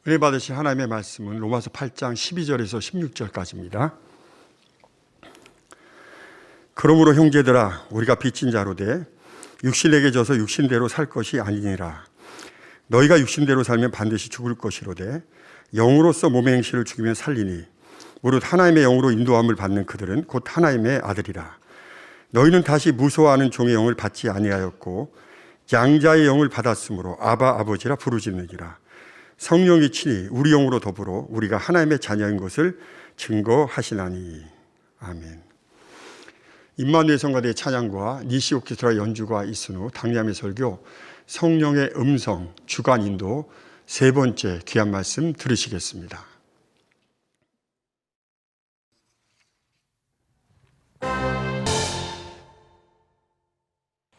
은혜 받으실 하나님의 말씀은 로마서 8장 12절에서 16절까지입니다. 그러므로 형제들아 우리가 빚진 자로 돼 육신에게 져서 육신대로 살 것이 아니니라. 너희가 육신대로 살면 반드시 죽을 것이로되 영으로서 몸의 행실을 죽이면 살리니 무릇 하나님의 영으로 인도함을 받는 그들은 곧 하나님의 아들이라. 너희는 다시 무소하는 종의 영을 받지 아니하였고 양자의 영을 받았으므로 아바 아버지라 부르짖느니라. 성령이 친히 우리 영으로 더불어 우리가 하나님의 자녀인 것을 증거하시나니. 아멘. 임마누엘 성가대의 찬양과 니시 오케스트라 연주가 있은 후 당리함의 설교 성령의 음성 주간 인도 세 번째 귀한 말씀 들으시겠습니다.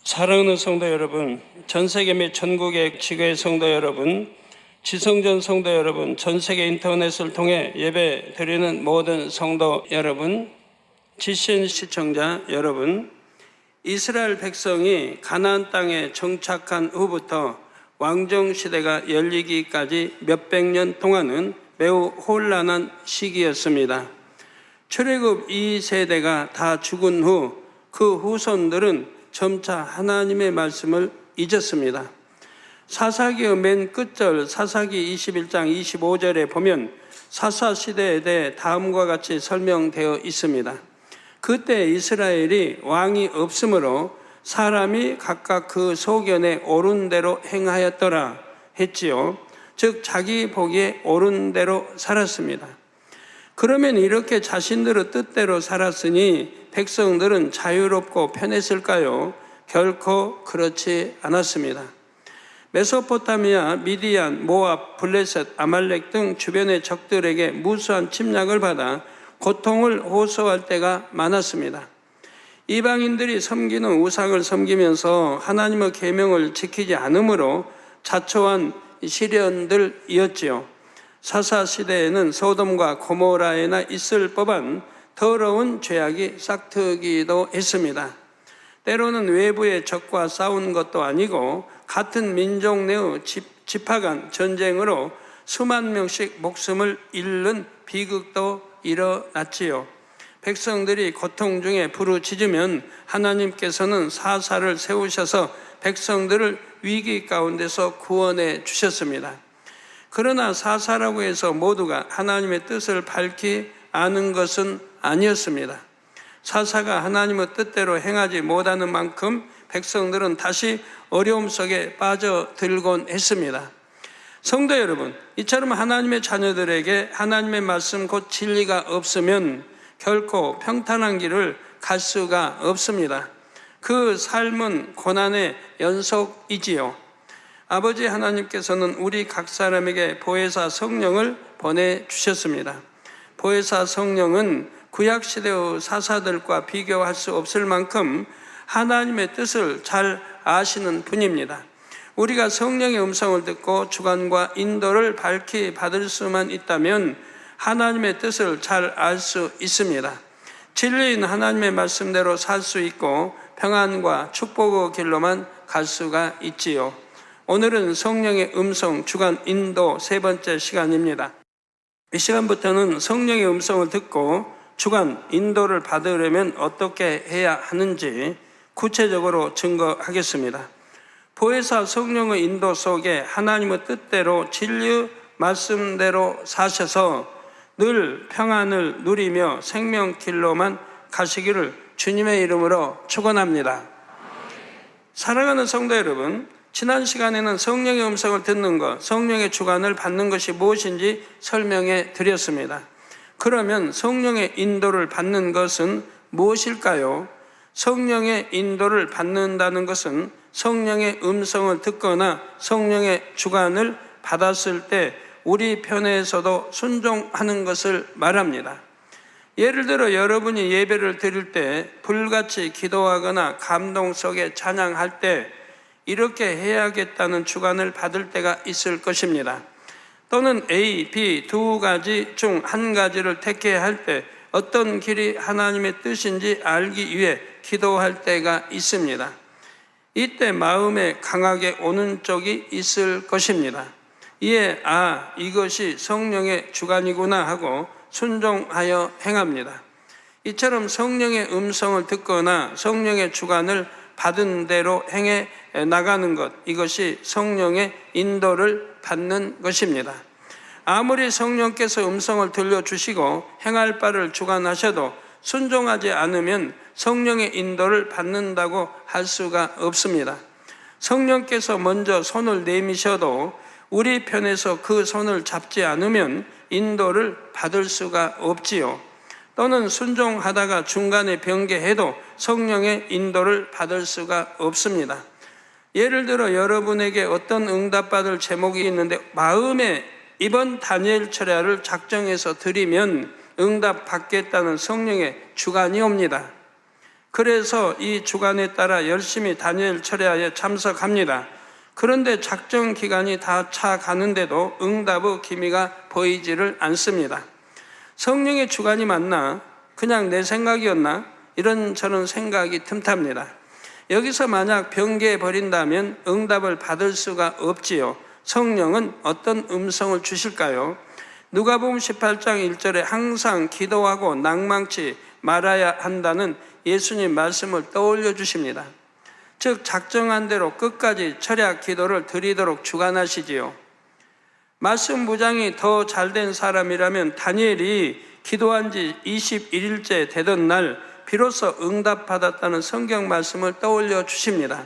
사랑하는 성도 여러분, 전 세계 및 전국의 지교회 성도 여러분, 지성전 성도 여러분, 전 세계 인터넷을 통해 예배 드리는 모든 성도 여러분, GCN 시청자 여러분, 이스라엘 백성이 가나안 땅에 정착한 후부터 왕정 시대가 열리기까지 몇백 년 동안은 매우 혼란한 시기였습니다. 출애굽 2세대가 다 죽은 후 그 후손들은 점차 하나님의 말씀을 잊었습니다. 사사기의 맨 끝절 사사기 21장 25절에 보면 사사시대에 대해 다음과 같이 설명되어 있습니다. 그때 이스라엘이 왕이 없으므로 사람이 각각 그 소견에 옳은 대로 행하였더라 했지요. 즉 자기 보기에 옳은 대로 살았습니다. 그러면 이렇게 자신들의 뜻대로 살았으니 백성들은 자유롭고 편했을까요? 결코 그렇지 않았습니다. 메소포타미아, 미디안, 모압, 블레셋, 아말렉 등 주변의 적들에게 무수한 침략을 받아 고통을 호소할 때가 많았습니다. 이방인들이 섬기는 우상을 섬기면서 하나님의 계명을 지키지 않으므로 자초한 시련들이었지요. 사사시대에는 소돔과 고모라에나 있을 법한 더러운 죄악이 싹트기도 했습니다. 때로는 외부의 적과 싸운 것도 아니고 같은 민족 내의 지파 간 전쟁으로 수만 명씩 목숨을 잃는 비극도 일어났지요. 백성들이 고통 중에 부르짖으면 하나님께서는 사사를 세우셔서 백성들을 위기 가운데서 구원해 주셨습니다. 그러나 사사라고 해서 모두가 하나님의 뜻을 밝히 아는 것은 아니었습니다. 사사가 하나님의 뜻대로 행하지 못하는 만큼 백성들은 다시 어려움 속에 빠져들곤 했습니다. 성도 여러분, 이처럼 하나님의 자녀들에게 하나님의 말씀 곧 진리가 없으면 결코 평탄한 길을 갈 수가 없습니다. 그 삶은 고난의 연속이지요. 아버지 하나님께서는 우리 각 사람에게 보혜사 성령을 보내주셨습니다. 보혜사 성령은 구약시대의 사사들과 비교할 수 없을 만큼 하나님의 뜻을 잘 아시는 분입니다. 우리가 성령의 음성을 듣고 주관과 인도를 밝히 받을 수만 있다면 하나님의 뜻을 잘 알 수 있습니다. 진리인 하나님의 말씀대로 살 수 있고 평안과 축복의 길로만 갈 수가 있지요. 오늘은 성령의 음성 주관 인도 세 번째 시간입니다. 이 시간부터는 성령의 음성을 듣고 주관 인도를 받으려면 어떻게 해야 하는지 구체적으로 증거하겠습니다. 보혜사 성령의 인도 속에 하나님의 뜻대로 진리의 말씀대로 사셔서 늘 평안을 누리며 생명길로만 가시기를 주님의 이름으로 축원합니다. 사랑하는 성도 여러분, 지난 시간에는 성령의 음성을 듣는 것, 성령의 주관을 받는 것이 무엇인지 설명해 드렸습니다. 그러면 성령의 인도를 받는 것은 무엇일까요? 성령의 인도를 받는다는 것은 성령의 음성을 듣거나 성령의 주관을 받았을 때 우리 편에서도 순종하는 것을 말합니다. 예를 들어 여러분이 예배를 드릴 때 불같이 기도하거나 감동 속에 찬양할 때 이렇게 해야겠다는 주관을 받을 때가 있을 것입니다. 또는 A, B 두 가지 중 한 가지를 택해야 할 때 어떤 길이 하나님의 뜻인지 알기 위해 기도할 때가 있습니다. 이때 마음에 강하게 오는 쪽이 있을 것입니다. 이에 이것이 성령의 주관이구나 하고 순종하여 행합니다. 이처럼 성령의 음성을 듣거나 성령의 주관을 받은 대로 행해 나가는 것, 이것이 성령의 인도를 받는 것입니다. 아무리 성령께서 음성을 들려주시고 행할 바를 주관하셔도 순종하지 않으면 성령의 인도를 받는다고 할 수가 없습니다. 성령께서 먼저 손을 내미셔도 우리 편에서 그 손을 잡지 않으면 인도를 받을 수가 없지요. 또는 순종하다가 중간에 변개해도 성령의 인도를 받을 수가 없습니다. 예를 들어 여러분에게 어떤 응답받을 제목이 있는데 마음에 이번 다니엘 철야를 작정해서 드리면 응답 받겠다는 성령의 주관이 옵니다. 그래서 이 주관에 따라 열심히 다니엘 철야에 참석합니다. 그런데 작정 기간이 다 차가는데도 응답의 기미가 보이지를 않습니다. 성령의 주관이 맞나? 그냥 내 생각이었나? 이런저런 생각이 틈탑니다. 여기서 만약 변개해 버린다면 응답을 받을 수가 없지요. 성령은 어떤 음성을 주실까요? 누가복음 18장 1절에 항상 기도하고 낭망치 말아야 한다는 예수님 말씀을 떠올려 주십니다. 즉 작정한 대로 끝까지 철야 기도를 드리도록 주관하시지요. 말씀 무장이 더 잘된 사람이라면 다니엘이 기도한 지 21일째 되던 날 비로소 응답받았다는 성경 말씀을 떠올려 주십니다.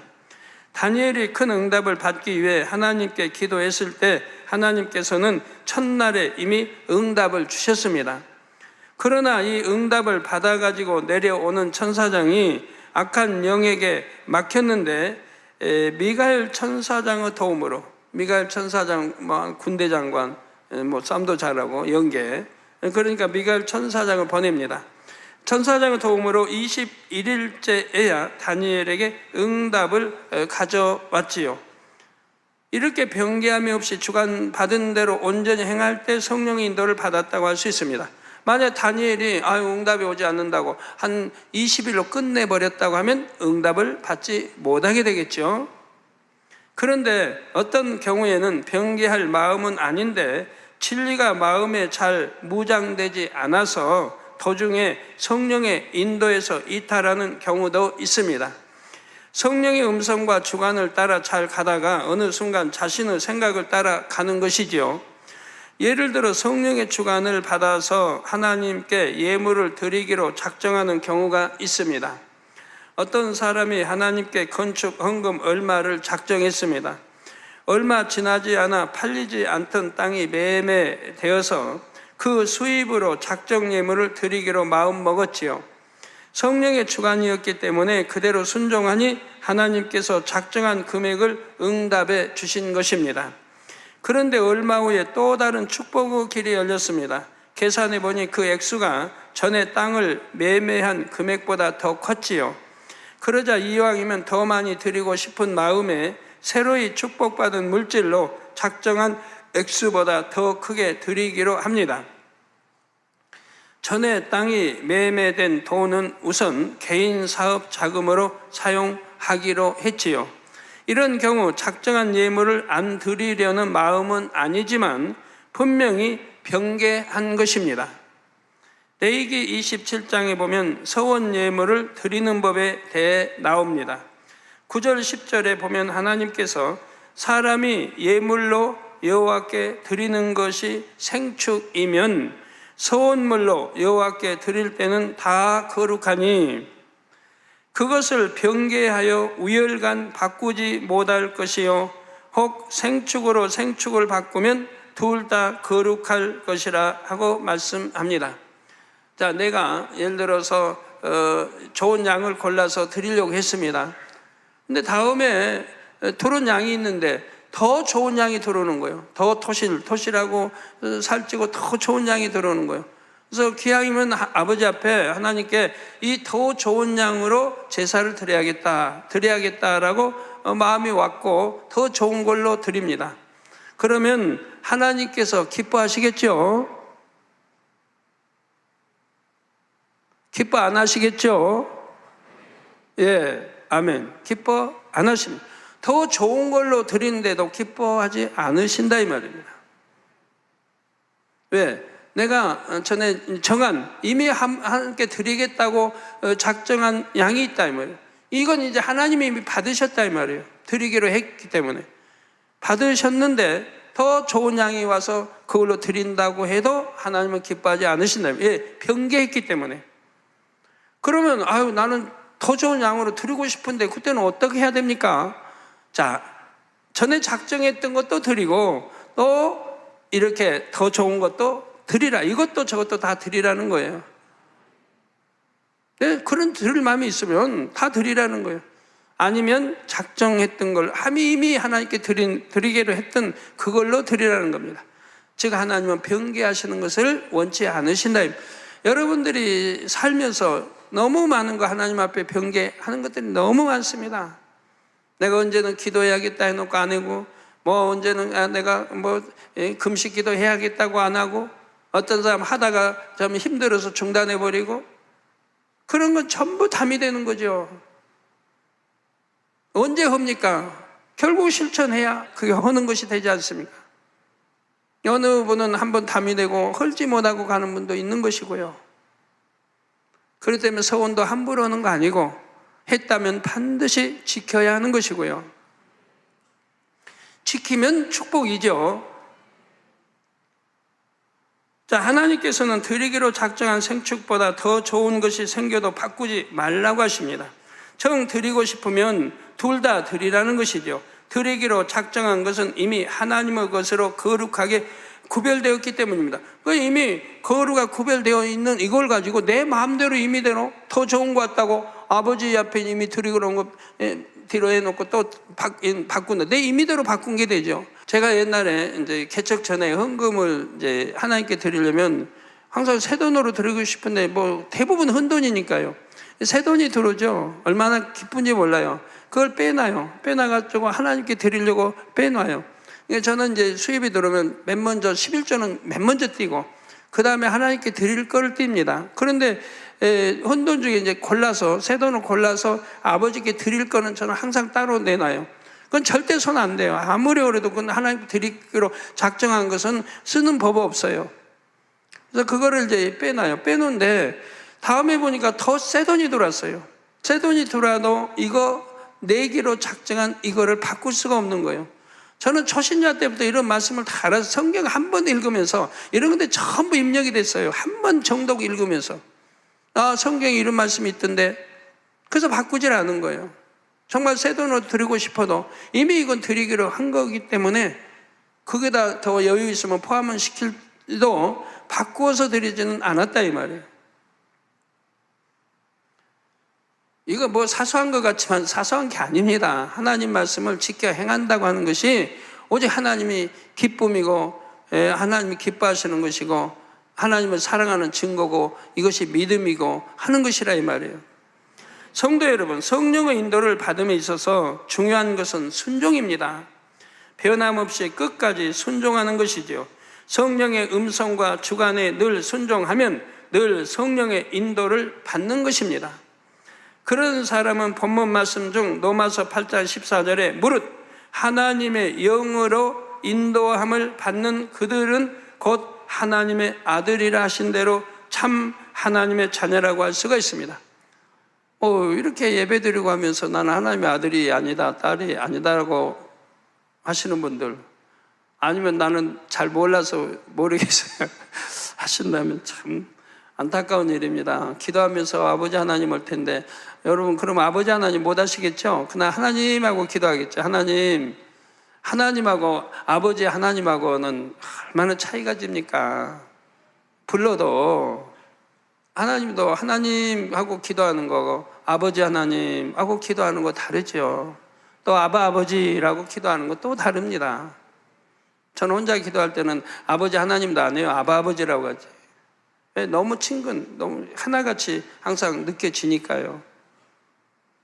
다니엘이 큰 응답을 받기 위해 하나님께 기도했을 때 하나님께서는 첫날에 이미 응답을 주셨습니다. 그러나 이 응답을 받아가지고 내려오는 천사장이 악한 영에게 막혔는데 미가엘 천사장의 도움으로, 미가엘 천사장 군대 장관, 쌈도 잘하고 연계, 그러니까 미가엘 천사장을 보냅니다. 천사장의 도움으로 21일째에야 다니엘에게 응답을 가져왔지요. 이렇게 변개함이 없이 주관받은 대로 온전히 행할 때 성령의 인도를 받았다고 할 수 있습니다. 만약 다니엘이 응답이 오지 않는다고 한 20일로 끝내버렸다고 하면 응답을 받지 못하게 되겠죠. 그런데 어떤 경우에는 변개할 마음은 아닌데 진리가 마음에 잘 무장되지 않아서 도중에 성령의 인도에서 이탈하는 경우도 있습니다. 성령의 음성과 주관을 따라 잘 가다가 어느 순간 자신의 생각을 따라 가는 것이지요. 예를 들어 성령의 주관을 받아서 하나님께 예물을 드리기로 작정하는 경우가 있습니다. 어떤 사람이 하나님께 건축 헌금 얼마를 작정했습니다. 얼마 지나지 않아 팔리지 않던 땅이 매매되어서 그 수입으로 작정 예물을 드리기로 마음 먹었지요. 성령의 주관이었기 때문에 그대로 순종하니 하나님께서 작정한 금액을 응답해 주신 것입니다. 그런데 얼마 후에 또 다른 축복의 길이 열렸습니다. 계산해 보니 그 액수가 전에 땅을 매매한 금액보다 더 컸지요. 그러자 이왕이면 더 많이 드리고 싶은 마음에 새로이 축복받은 물질로 작정한 액수보다 더 크게 드리기로 합니다. 전에 땅이 매매된 돈은 우선 개인 사업 자금으로 사용하기로 했지요. 이런 경우 작정한 예물을 안 드리려는 마음은 아니지만 분명히 변개한 것입니다. 레위기 27장에 보면 서원 예물을 드리는 법에 대해 나옵니다. 9절 10절에 보면 하나님께서 사람이 예물로 여호와께 드리는 것이 생축이면 서원물로 여호와께 드릴 때는 다 거룩하니 그것을 변개하여 우열간 바꾸지 못할 것이요 혹 생축으로 생축을 바꾸면 둘 다 거룩할 것이라 하고 말씀합니다. 자, 내가 예를 들어서 좋은 양을 골라서 드리려고 했습니다. 근데 다음에 들어온 양이 있는데 더 좋은 양이 들어오는 거예요. 더 토실하고 살찌고 더 좋은 양이 들어오는 거예요. 그래서 기왕이면 아버지 앞에 하나님께 이 더 좋은 양으로 제사를 드려야겠다라고 마음이 왔고 더 좋은 걸로 드립니다. 그러면 하나님께서 기뻐하시겠죠? 기뻐 안 하시겠죠? 예, 아멘. 기뻐 안 하십니다. 더 좋은 걸로 드리는데도 기뻐하지 않으신다 이 말입니다. 왜? 내가 전에 정한 이미 함께 드리겠다고 작정한 양이 있다 이 말이에요. 이건 이제 하나님이 이미 받으셨다 이 말이에요. 드리기로 했기 때문에. 받으셨는데 더 좋은 양이 와서 그걸로 드린다고 해도 하나님은 기뻐하지 않으신다. 예, 변개했기 때문에. 그러면 아유 나는 더 좋은 양으로 드리고 싶은데 그때는 어떻게 해야 됩니까? 자, 전에 작정했던 것도 드리고 또 이렇게 더 좋은 것도 드리라. 이것도 저것도 다 드리라는 거예요. 네, 그런 드릴 마음이 있으면 다 드리라는 거예요. 아니면 작정했던 걸 이미 하나님께 드리기로 했던 그걸로 드리라는 겁니다. 즉 하나님은 변개하시는 것을 원치 않으신다. 여러분들이 살면서 너무 많은 거 하나님 앞에 변개하는 것들이 너무 많습니다. 내가 언제는 기도해야겠다 해놓고 안 하고, 뭐 언제는 내가 뭐 금식 기도 해야겠다고 안 하고, 어떤 사람 하다가 좀 힘들어서 중단해 버리고, 그런 건 전부 담이 되는 거죠. 언제 합니까? 결국 실천해야 그게 하는 것이 되지 않습니까? 어느 분은 한번 담이 되고 헐지 못하고 가는 분도 있는 것이고요. 그렇기 때문에 서원도 함부로 하는 거 아니고 했다면 반드시 지켜야 하는 것이고요. 지키면 축복이죠. 자, 하나님께서는 드리기로 작정한 생축보다 더 좋은 것이 생겨도 바꾸지 말라고 하십니다. 정 드리고 싶으면 둘 다 드리라는 것이죠. 드리기로 작정한 것은 이미 하나님의 것으로 거룩하게 구별되었기 때문입니다. 이미 거룩하게 구별되어 있는 이걸 가지고 내 마음대로 임의대로 더 좋은 것 같다고 아버지 앞에 이미 드리기로 한 거 뒤로 해놓고 또 바꾼다. 내 임의대로 바꾼 게 되죠. 제가 옛날에 이제 개척 전에 헌금을 이제 하나님께 드리려면 항상 새 돈으로 드리고 싶은데 뭐 대부분 헌돈이니까요. 새 돈이 들어오죠. 얼마나 기쁜지 몰라요. 그걸 빼놔요. 빼놔가지고 하나님께 드리려고 빼놔요. 저는 이제 수입이 들어오면 맨 먼저 11조는 맨 먼저 띄고 그 다음에 하나님께 드릴 거를 띱니다. 그런데 헌돈 중에 이제 골라서 새 돈을 골라서 아버지께 드릴 거는 저는 항상 따로 내놔요. 그건 절대 손 안 돼요. 아무리 오래도 그건 하나님께 드리기로 작정한 것은 쓰는 법 없어요. 그래서 그거를 이제 빼놔요. 빼놓는데 다음에 보니까 더 새 돈이 들어왔어요. 새 돈이 들어와도 이거 내기로 작정한 이거를 바꿀 수가 없는 거예요. 저는 초신자 때부터 이런 말씀을 다 알아서 성경 한 번 읽으면서 이런 건데 전부 입력이 됐어요. 한 번 정독 읽으면서 성경에 이런 말씀이 있던데 그래서 바꾸질 않은 거예요. 정말 새 돈으로 드리고 싶어도 이미 이건 드리기로 한 거기 때문에 거기다 더 여유 있으면 포함은 시킬도 바꾸어서 드리지는 않았다 이 말이에요. 이거 뭐 사소한 것 같지만 사소한 게 아닙니다. 하나님 말씀을 지켜 행한다고 하는 것이 오직 하나님이 기쁨이고 하나님이 기뻐하시는 것이고 하나님을 사랑하는 증거고 이것이 믿음이고 하는 것이라 이 말이에요. 성도 여러분, 성령의 인도를 받음에 있어서 중요한 것은 순종입니다. 변함없이 끝까지 순종하는 것이죠. 성령의 음성과 주관에 늘 순종하면 늘 성령의 인도를 받는 것입니다. 그런 사람은 본문 말씀 중 로마서 8장 14절에 무릇 하나님의 영으로 인도함을 받는 그들은 곧 하나님의 아들이라 하신 대로 참 하나님의 자녀라고 할 수가 있습니다. 이렇게 예배드리고 하면서 나는 하나님의 아들이 아니다, 딸이 아니다라고 하시는 분들, 아니면 나는 잘 몰라서 모르겠어요 하신다면 참 안타까운 일입니다. 기도하면서 아버지 하나님 올 텐데 여러분 그럼 아버지 하나님 못 하시겠죠? 그러나 하나님하고 기도하겠죠. 하나님하고 아버지 하나님하고는 얼마나 차이가 집니까? 불러도 하나님도 하나님하고 기도하는 거고 아버지 하나님하고 기도하는 거 다르죠. 또 아버지라고 기도하는 거 또 다릅니다. 저는 혼자 기도할 때는 아버지 하나님도 안 해요. 아버지라고 하지. 너무 친근, 너무 하나같이 항상 느껴지니까요.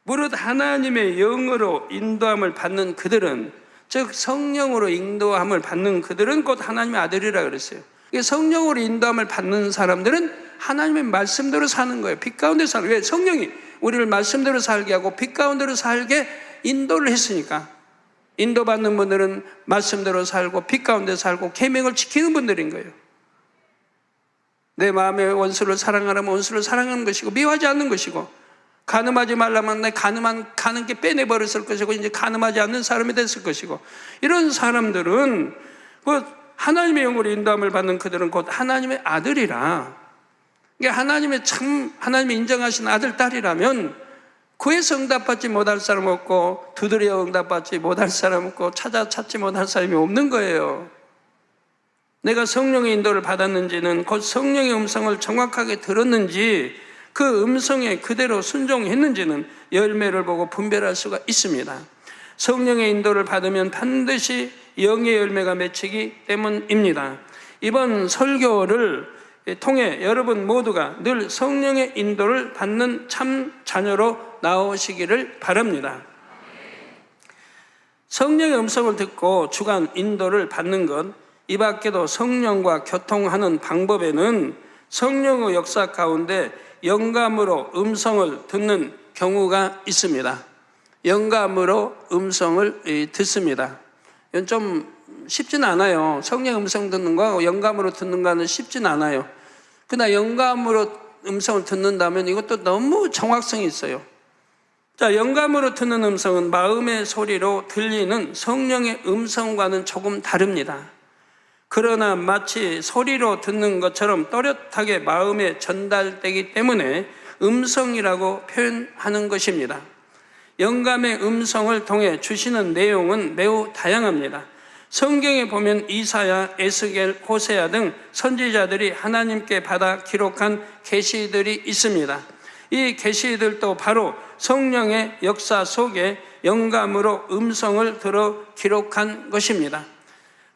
무릇 하나님의 영으로 인도함을 받는 그들은, 즉 성령으로 인도함을 받는 그들은 곧 하나님의 아들이라 그랬어요. 성령으로 인도함을 받는 사람들은 하나님의 말씀대로 사는 거예요. 빛 가운데 사는 거예요. 왜? 성령이 우리를 말씀대로 살게 하고 빛 가운데로 살게 인도를 했으니까. 인도받는 분들은 말씀대로 살고 빛 가운데 살고 계명을 지키는 분들인 거예요. 내 마음의 원수를 사랑하라면 원수를 사랑하는 것이고 미워하지 않는 것이고, 간음하지 말라면 내 가는 게 빼내버렸을 것이고 이제 간음하지 않는 사람이 됐을 것이고, 이런 사람들은 그 하나님의 영으로 인도함을 받는 그들은 곧 하나님의 아들이라. 이게 하나님의 인정하신 아들, 딸이라면 구해서 응답받지 못할 사람 없고, 두드려 응답받지 못할 사람 없고, 찾지 못할 사람이 없는 거예요. 내가 성령의 인도를 받았는지는 곧 성령의 음성을 정확하게 들었는지, 그 음성에 그대로 순종했는지는 열매를 보고 분별할 수가 있습니다. 성령의 인도를 받으면 반드시 영의 열매가 맺히기 때문입니다. 이번 설교를 통해 여러분 모두가 늘 성령의 인도를 받는 참 자녀로 나오시기를 바랍니다. 성령의 음성을 듣고 주간 인도를 받는 것, 이 밖에도 성령과 교통하는 방법에는 성령의 역사 가운데 영감으로 음성을 듣는 경우가 있습니다. 영감으로 음성을 듣습니다. 이건 좀 쉽진 않아요. 성령 음성 듣는 거하고 영감으로 듣는 거는 쉽진 않아요. 그러나 영감으로 음성을 듣는다면 이것도 너무 정확성이 있어요. 자, 영감으로 듣는 음성은 마음의 소리로 들리는 성령의 음성과는 조금 다릅니다. 그러나 마치 소리로 듣는 것처럼 또렷하게 마음에 전달되기 때문에 음성이라고 표현하는 것입니다. 영감의 음성을 통해 주시는 내용은 매우 다양합니다. 성경에 보면 이사야, 에스겔, 호세아 등 선지자들이 하나님께 받아 기록한 계시들이 있습니다. 이 계시들도 바로 성령의 역사 속에 영감으로 음성을 들어 기록한 것입니다.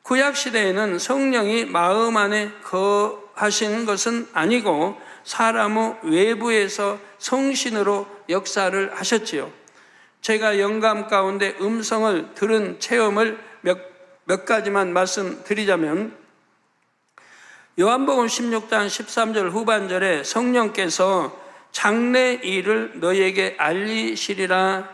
구약시대에는 성령이 마음 안에 거하시는 것은 아니고 사람의 외부에서 성신으로 역사를 하셨지요. 제가 영감 가운데 음성을 들은 체험을 몇 가지만 말씀드리자면, 요한복음 16장 13절 후반절에 성령께서 장래 일을 너희에게 알리시리라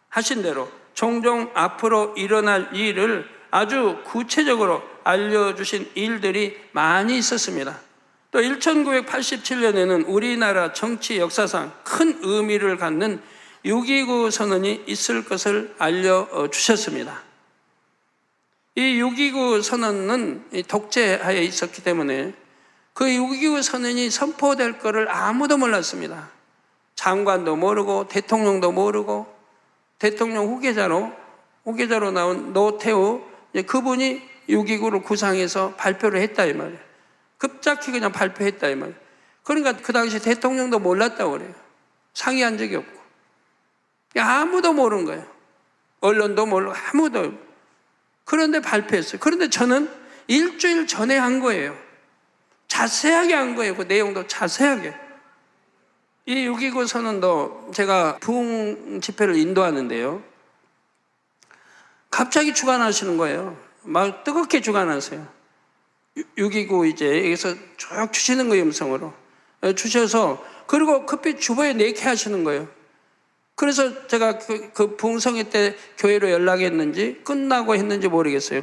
하신 대로 종종 앞으로 일어날 일을 아주 구체적으로 알려주신 일들이 많이 있었습니다. 또 1987년에는 우리나라 정치 역사상 큰 의미를 갖는 6.29 선언이 있을 것을 알려주셨습니다. 이 6.29 선언은 독재하에 있었기 때문에 그 6.29 선언이 선포될 것을 아무도 몰랐습니다. 장관도 모르고 대통령도 모르고, 대통령 후계자로 나온 노태우, 그분이 6.29를 구상해서 발표를 했다 이 말이에요. 급작히 그냥 발표했다 이 말이에요. 그러니까 그 당시 대통령도 몰랐다고 그래요. 상의한 적이 없고. 아무도 모르는 거예요. 언론도 모르고 아무도. 그런데 발표했어요. 그런데 저는 일주일 전에 한 거예요. 자세하게 한 거예요. 그 내용도 자세하게. 이 6.29 선언도 제가 부흥 집회를 인도하는데요. 갑자기 주관하시는 거예요. 막 뜨겁게 주관하세요. 6.29 이제 여기서 쭉 주시는 거예요. 음성으로. 주셔서, 그리고 급히 주보에 내게 하시는 거예요. 그래서 제가 그 부흥성회 때 교회로 연락했는지 끝나고 했는지 모르겠어요.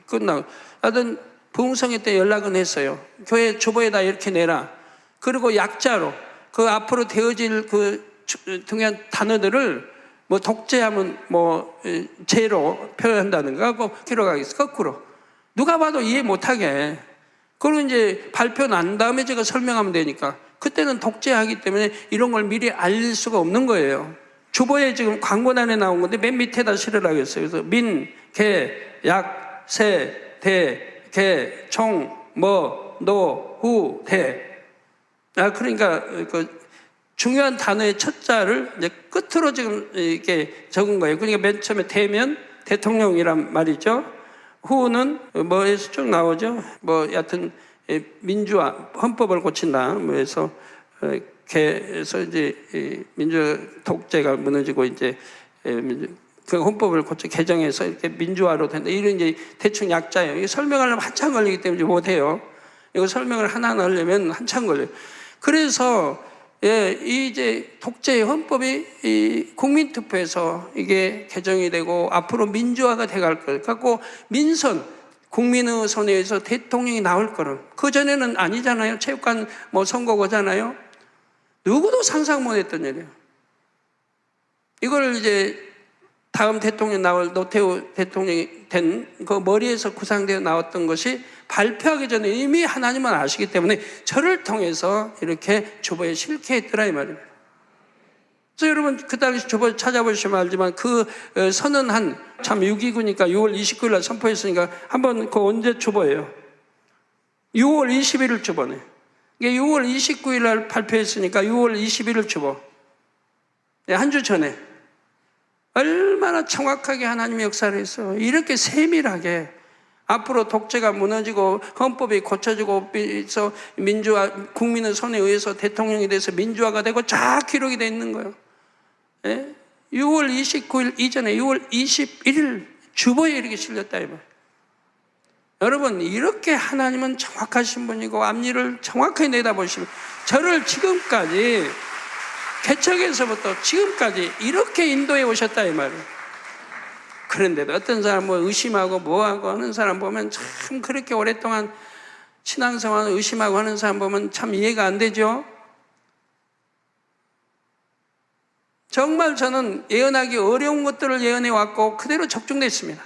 끝나고. 하여튼 부흥성회 때 연락은 했어요. 교회 주보에다 이렇게 내라. 그리고 약자로 그 앞으로 되어질 그 중요한 단어들을 뭐 독재하면 뭐 죄로 표현한다든가 뭐 기록하겠어. 거꾸로. 누가 봐도 이해 못하게. 그리고 이제 발표 난 다음에 제가 설명하면 되니까, 그때는 독재하기 때문에 이런 걸 미리 알릴 수가 없는 거예요. 주보에 지금 광고란에 나온 건데 맨 밑에다 실으라고 했어요. 그래서 민, 개, 약, 세, 대, 개, 총, 뭐, 노, 후, 대. 그러니까 그 중요한 단어의 첫 자를 이제 끝으로 지금 이렇게 적은 거예요. 그러니까 맨 처음에 대면 대통령이란 말이죠. 후는 뭐에서 쭉 나오죠. 뭐 여하튼 민주화, 헌법을 고친다. 뭐해서 개에서 이제 민주 독재가 무너지고 이제 그 헌법을 고쳐 개정해서 이렇게 민주화로 된다. 이런 이제 대충 약자예요. 이거 설명하려면 한참 걸리기 때문에 못 해요. 이거 설명을 하나 하려면 한참 걸려요. 그래서 이제 독재의 헌법이 이 국민투표에서 이게 개정이 되고 앞으로 민주화가 돼갈 걸 갖고 민선, 국민의 손에 의해서 대통령이 나올 거는. 그전에는 아니잖아요. 체육관 선거거잖아요. 누구도 상상 못했던 일이에요. 이걸 이제 다음 대통령 나올 노태우 대통령이 된 그 머리에서 구상되어 나왔던 것이 발표하기 전에 이미 하나님은 아시기 때문에 저를 통해서 이렇게 주보에 실게했더라 이 말입니다. 그래서 여러분 그 당시 주보 찾아보시면 알지만 그 선언한 참 6.29니까 6월 29일 날 선포했으니까 한번 그 언제 주보예요? 6월 21일 주보네. 이게 6월 29일 날 발표했으니까 6월 21일 주보. 한 주 전에. 얼마나 정확하게 하나님의 역사를 했어. 이렇게 세밀하게 앞으로 독재가 무너지고 헌법이 고쳐지고 민주화, 국민의 손에 의해서 대통령이 돼서 민주화가 되고 쫙 기록이 되어 있는 거예요. 예? 6월 29일 이전에 6월 21일 주보에 이렇게 실렸다 이 말. 여러분 이렇게 하나님은 정확하신 분이고 앞니를 정확하게 내다보시면 저를 지금까지 개척에서부터 지금까지 이렇게 인도해 오셨다 이 말이에요. 그런데도 어떤 사람 의심하고 뭐하고 하는 사람 보면 참 그렇게 오랫동안 신앙생활 의심하고 하는 사람 보면 참 이해가 안 되죠. 정말 저는 예언하기 어려운 것들을 예언해 왔고 그대로 적중됐습니다.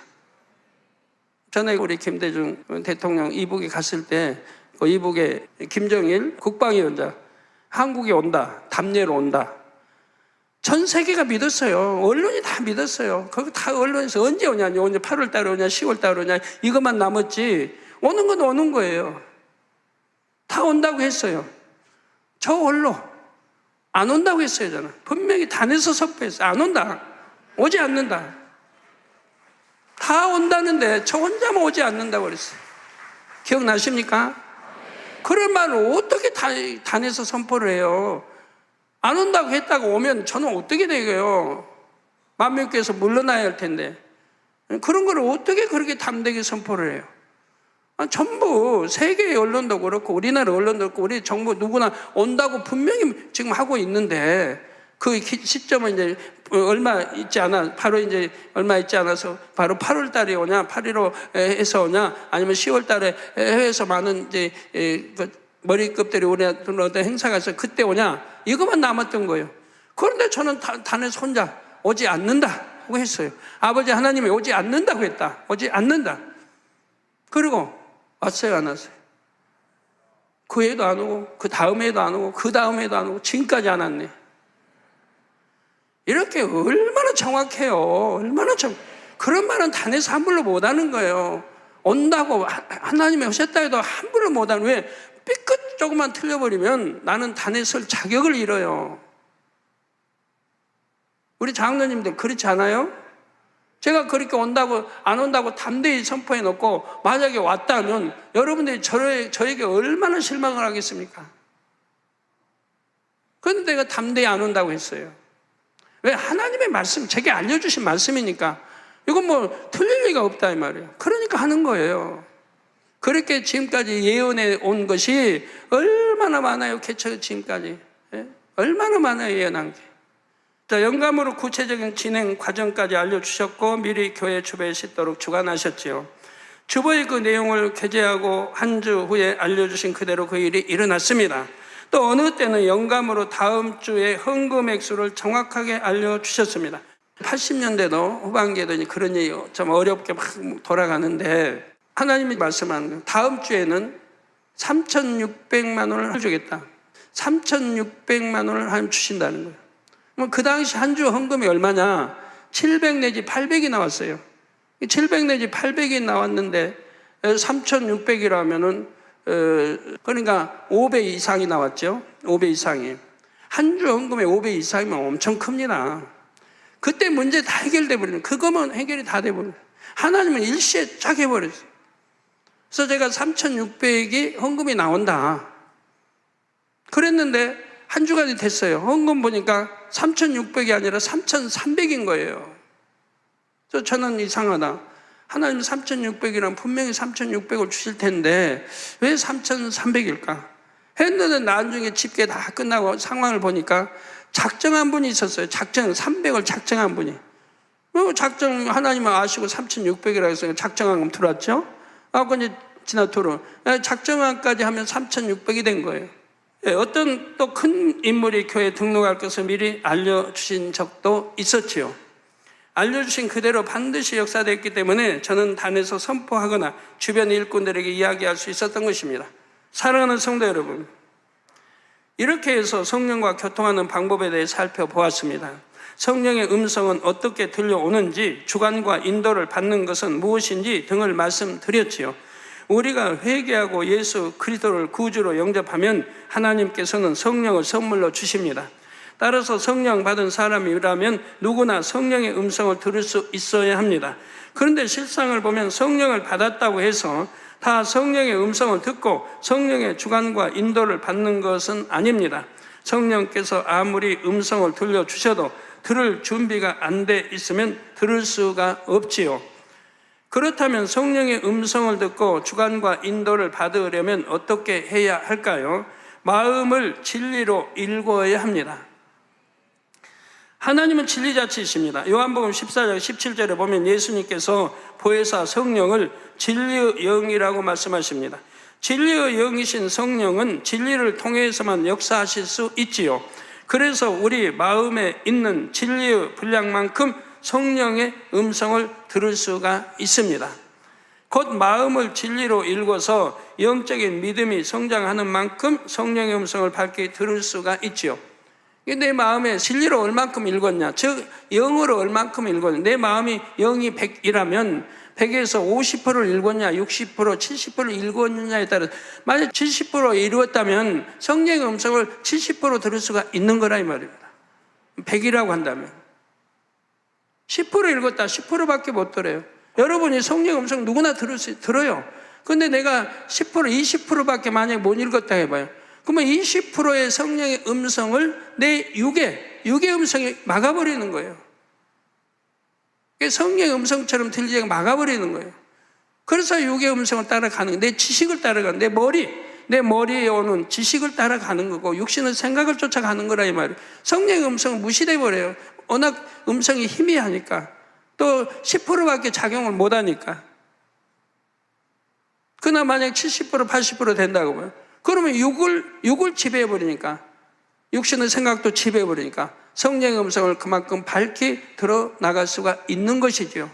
전에 우리 김대중 대통령 이북에 갔을 때 그 이북에 김정일 국방위원장 한국에 온다, 담례로 온다. 전 세계가 믿었어요. 언론이 다 믿었어요. 거기 다 언론에서 언제 오냐, 언제 8월 달에 오냐, 10월 달에 오냐, 이것만 남았지. 오는 건 오는 거예요. 다 온다고 했어요. 저 언론 안 온다고 했어요, 저는. 분명히 단에서 선포했어요. 안 온다. 오지 않는다. 다 온다는데 저 혼자만 오지 않는다고 그랬어요. 기억나십니까? 그런 말을 어떻게 단에서 선포를 해요? 안 온다고 했다고 오면 저는 어떻게 되게요? 만명께서 물러나야 할 텐데. 그런 걸 어떻게 그렇게 담대하게 선포를 해요? 전부 세계의 언론도 그렇고 우리나라 언론도 그렇고 우리 정부 누구나 온다고 분명히 지금 하고 있는데 그 시점은 이제 얼마 있지 않아, 바로 이제 얼마 있지 않아서 바로 8월 달에 오냐, 8.15 해서 오냐, 아니면 10월 달에 해외에서 많은 이제 그 머리급들이 우리나라 어떤 행사가 있어 그때 오냐, 이것만 남았던 거예요. 그런데 저는 단에서 혼자 오지 않는다고 했어요. 아버지 하나님이 오지 않는다고 했다. 오지 않는다. 그리고 왔어요, 안 왔어요? 그 해도 안 오고, 그 다음 해도 안 오고, 그 다음 해도 안 오고, 지금까지 안 왔네. 이렇게 얼마나 정확해요. 얼마나 그런 말은 단에서 함부로 못 하는 거예요. 온다고 하나님이 오셨다 해도 함부로 못 하는. 왜? 삐끗 조금만 틀려버리면 나는 단에 설 자격을 잃어요. 우리 장로님들 그렇지 않아요? 제가 그렇게 온다고 안 온다고 담대히 선포해 놓고 만약에 왔다면 여러분들이 저에게 얼마나 실망을 하겠습니까? 그런데 내가 담대히 안 온다고 했어요. 왜? 하나님의 말씀, 제게 알려주신 말씀이니까 이건 틀릴 리가 없다 이 말이에요. 그러니까 하는 거예요. 그렇게 지금까지 예언해 온 것이 얼마나 많아요. 개척 지금까지. 예? 얼마나 많아요, 예언한 게. 자, 영감으로 구체적인 진행 과정까지 알려주셨고 미리 교회 주보에 싣도록 주관하셨지요. 주보의 그 내용을 게재하고 한 주 후에 알려주신 그대로 그 일이 일어났습니다. 또 어느 때는 영감으로 다음 주에 헌금 액수를 정확하게 알려주셨습니다. 80년대도 후반기에도 그런 일이 좀 어렵게 막 돌아가는데 하나님이 말씀하는 거예요. 다음 주에는 3,600만 원을 주겠다. 3,600만 원을 하나님 주신다는 거예요. 그 당시 한 주 헌금이 얼마냐? 700 내지 800이 나왔어요. 700 내지 800이 나왔는데 3,600이라면은 그러니까 5배 이상이 나왔죠. 5배 이상이. 한 주 헌금에 5배 이상이면 엄청 큽니다. 그때 문제 다 해결돼 버리는. 그거면 해결이 다 돼 버려요. 하나님은 일시에 쫙 해버렸어요. 그래서 제가 3,600이 헌금이 나온다. 그랬는데 한 주간이 됐어요. 헌금 보니까 3,600이 아니라 3,300인 거예요. 그래서 저는 이상하다. 하나님 3,600이라면 분명히 3,600을 주실 텐데 왜 3,300일까? 했는데 나중에 집계 다 끝나고 상황을 보니까 작정한 분이 있었어요. 300을 작정한 분이. 작정 하나님은 아시고 3,600이라고 해서 작정한 금 들어왔죠. 이제 지나 토론. 작정안까지 하면 3,600이 된 거예요. 어떤 또 큰 인물이 교회에 등록할 것을 미리 알려주신 적도 있었지요. 알려주신 그대로 반드시 역사됐기 때문에 저는 단에서 선포하거나 주변 일꾼들에게 이야기할 수 있었던 것입니다. 사랑하는 성도 여러분, 이렇게 해서 성령과 교통하는 방법에 대해 살펴보았습니다. 성령의 음성은 어떻게 들려오는지, 주관과 인도를 받는 것은 무엇인지 등을 말씀드렸지요. 우리가 회개하고 예수 그리스도를 구주로 영접하면 하나님께서는 성령을 선물로 주십니다. 따라서 성령 받은 사람이라면 누구나 성령의 음성을 들을 수 있어야 합니다. 그런데 실상을 보면 성령을 받았다고 해서 다 성령의 음성을 듣고 성령의 주관과 인도를 받는 것은 아닙니다. 성령께서 아무리 음성을 들려주셔도 들을 준비가 안 돼 있으면 들을 수가 없지요. 그렇다면 성령의 음성을 듣고 주관과 인도를 받으려면 어떻게 해야 할까요? 마음을 진리로 읽어야 합니다. 하나님은 진리자치이십니다. 요한복음 14장 17절에 보면 예수님께서 보혜사 성령을 진리의 영이라고 말씀하십니다. 진리의 영이신 성령은 진리를 통해서만 역사하실 수 있지요. 그래서 우리 마음에 있는 진리의 분량만큼 성령의 음성을 들을 수가 있습니다. 곧 마음을 진리로 읽어서 영적인 믿음이 성장하는 만큼 성령의 음성을 밝게 들을 수가 있지요. 내 마음에 진리로 얼만큼 읽었냐, 즉 영으로 얼만큼 읽었냐. 내 마음이 영이 100이라면 100에서 50%를 읽었냐, 60%, 70%를 읽었느냐에 따라 만약 70% 이루었다면 성령의 음성을 70% 들을 수가 있는 거라 이 말입니다. 100이라고 한다면 10% 읽었다, 10%밖에 못 들어요. 여러분이 성령의 음성 누구나 들어요. 근데 내가 10%, 20%밖에 만약에 못 읽었다 해봐요. 그러면 20%의 성령의 음성을 내 육의 음성이 막아버리는 거예요. 성령의 음성처럼 들리지 막아버리는 거예요. 그래서 육의 음성을 따라가는 거예요. 내 지식을 따라가는 거예요. 내 머리에 오는 지식을 따라가는 거고 육신은 생각을 쫓아가는 거라 이 말이에요. 성령의 음성은 무시돼 버려요. 워낙 음성이 희미하니까, 또 10%밖에 작용을 못하니까. 그러나 만약 70%, 80% 된다고 봐요. 그러면 육을 지배해버리니까, 육신의 생각도 지배해버리니까 성령의 음성을 그만큼 밝게 들어나갈 수가 있는 것이죠.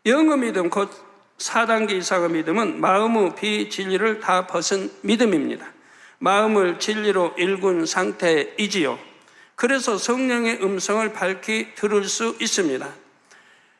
영의 믿음, 곧 4단계 이상의 믿음은 마음의 비진리를 다 벗은 믿음입니다. 마음을 진리로 읽은 상태이지요. 그래서 성령의 음성을 밝게 들을 수 있습니다.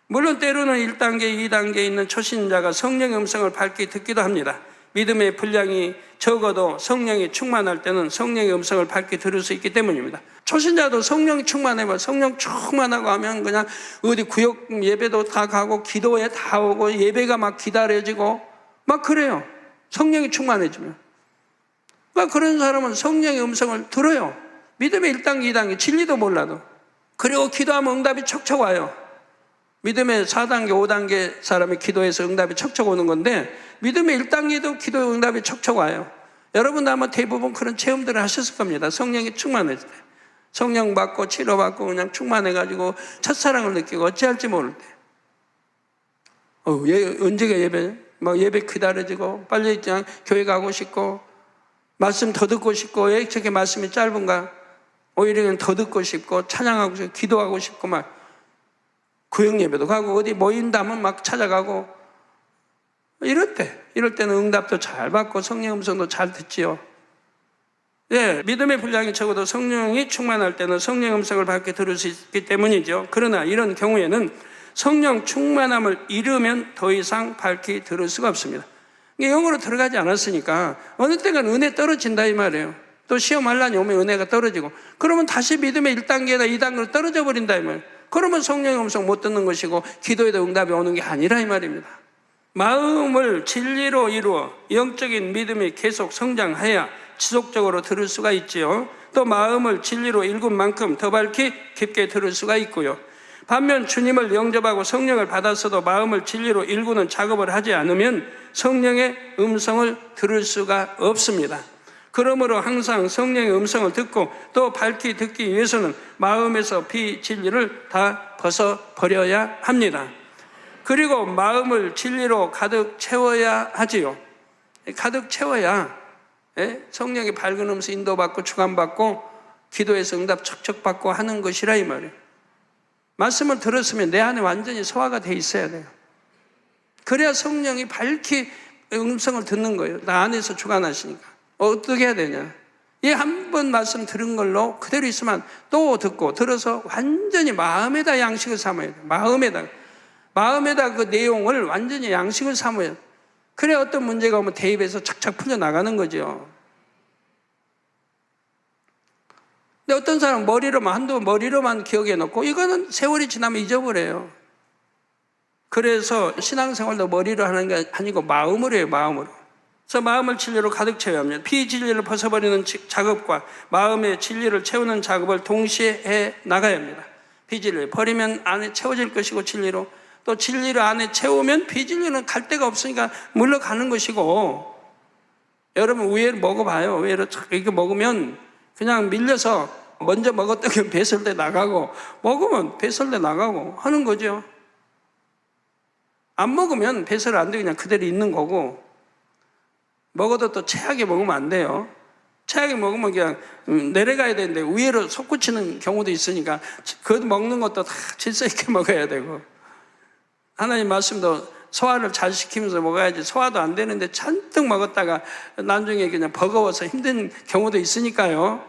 물론 때로는 1단계, 2단계에 있는 초신자가 성령의 음성을 밝게 듣기도 합니다. 믿음의 분량이 적어도 성령이 충만할 때는 성령의 음성을 밝게 들을 수 있기 때문입니다. 초신자도 성령이 충만해봐. 성령 충만하고 하면 그냥 어디 구역 예배도 다 가고 기도에 다 오고 예배가 막 기다려지고 막 그래요. 성령이 충만해지면. 그러니까 그런 사람은 성령의 음성을 들어요. 믿음의 1단계, 2단계 진리도 몰라도. 그리고 기도하면 응답이 척척 와요. 믿음의 4단계, 5단계 사람이 기도해서 응답이 척척 오는 건데 믿음의 1단계도 기도 응답이 척척 와요. 여러분도 아마 대부분 그런 체험들을 하셨을 겁니다. 성령이 충만해질 때. 성령 받고 치료받고 그냥 충만해가지고 첫사랑을 느끼고 어찌할지 모를 때. 언제가 예배? 막 예배 기다려지고 빨리 그냥 교회 가고 싶고 말씀 더 듣고 싶고 왜 저렇게 말씀이 짧은가? 오히려 그냥 더 듣고 싶고 찬양하고 싶고 기도하고 싶고 막 구역 예배도 가고 어디 모인다면 막 찾아가고 이럴 때는 응답도 잘 받고 성령 음성도 잘 듣지요. 예, 믿음의 분량이 적어도 성령이 충만할 때는 성령 음성을 밝게 들을 수 있기 때문이죠. 그러나 이런 경우에는 성령 충만함을 잃으면 더 이상 밝게 들을 수가 없습니다. 영으로 들어가지 않았으니까 어느 때가 은혜 떨어진다 이 말이에요. 또 시험 환란이 오면 은혜가 떨어지고 그러면 다시 믿음의 1단계나 2단계로 떨어져 버린다 이 말이에요. 그러면 성령의 음성 못 듣는 것이고 기도에도 응답이 오는 게 아니라 이 말입니다. 마음을 진리로 이루어 영적인 믿음이 계속 성장해야 지속적으로 들을 수가 있지요. 또 마음을 진리로 읽은 만큼 더 밝게 깊게 들을 수가 있고요. 반면 주님을 영접하고 성령을 받았어도 마음을 진리로 읽는 작업을 하지 않으면 성령의 음성을 들을 수가 없습니다. 그러므로 항상 성령의 음성을 듣고 또 밝게 듣기 위해서는 마음에서 비진리를 다 벗어버려야 합니다. 그리고 마음을 진리로 가득 채워야 하지요. 가득 채워야 성령의 밝은 음수 인도받고 주관받고 기도에서 응답 척척 받고 하는 것이라 이 말이에요. 말씀을 들었으면 내 안에 완전히 소화가 돼 있어야 돼요. 그래야 성령이 밝히 음성을 듣는 거예요. 나 안에서 주관하시니까. 어떻게 해야 되냐? 이 한 번 말씀 들은 걸로 그대로 있으면 또 듣고 들어서 완전히 마음에다 양식을 삼아야 돼요. 마음에다 그 내용을 완전히 양식을 삼아야 돼요. 그래 어떤 문제가 오면 대입해서 착착 풀려나가는 거죠. 근데 어떤 사람은 머리로만 기억해 놓고 이거는 세월이 지나면 잊어버려요. 그래서 신앙생활도 머리로 하는 게 아니고 마음으로 해요. 마음으로. 그래서 마음을 진리로 가득 채워야 합니다. 비진리를 벗어버리는 작업과 마음의 진리를 채우는 작업을 동시에 해 나가야 합니다. 비진리를 버리면 안에 채워질 것이고 진리로, 또 진리를 안에 채우면 비진리는 갈 데가 없으니까 물러가는 것이고, 여러분 우회를 먹어봐요. 우회를 이렇게 먹으면 그냥 밀려서 먼저 먹었던 게 배설돼 나가고, 먹으면 배설돼 나가고 하는 거죠. 안 먹으면 배설 안 되고 그냥 그대로 있는 거고, 먹어도 또 체하게 먹으면 안 돼요. 체하게 먹으면 그냥 내려가야 되는데 위로 솟구치는 경우도 있으니까 그 먹는 것도 다 질서 있게 먹어야 되고, 하나님 말씀도 소화를 잘 시키면서 먹어야지 소화도 안 되는데 잔뜩 먹었다가 나중에 그냥 버거워서 힘든 경우도 있으니까요.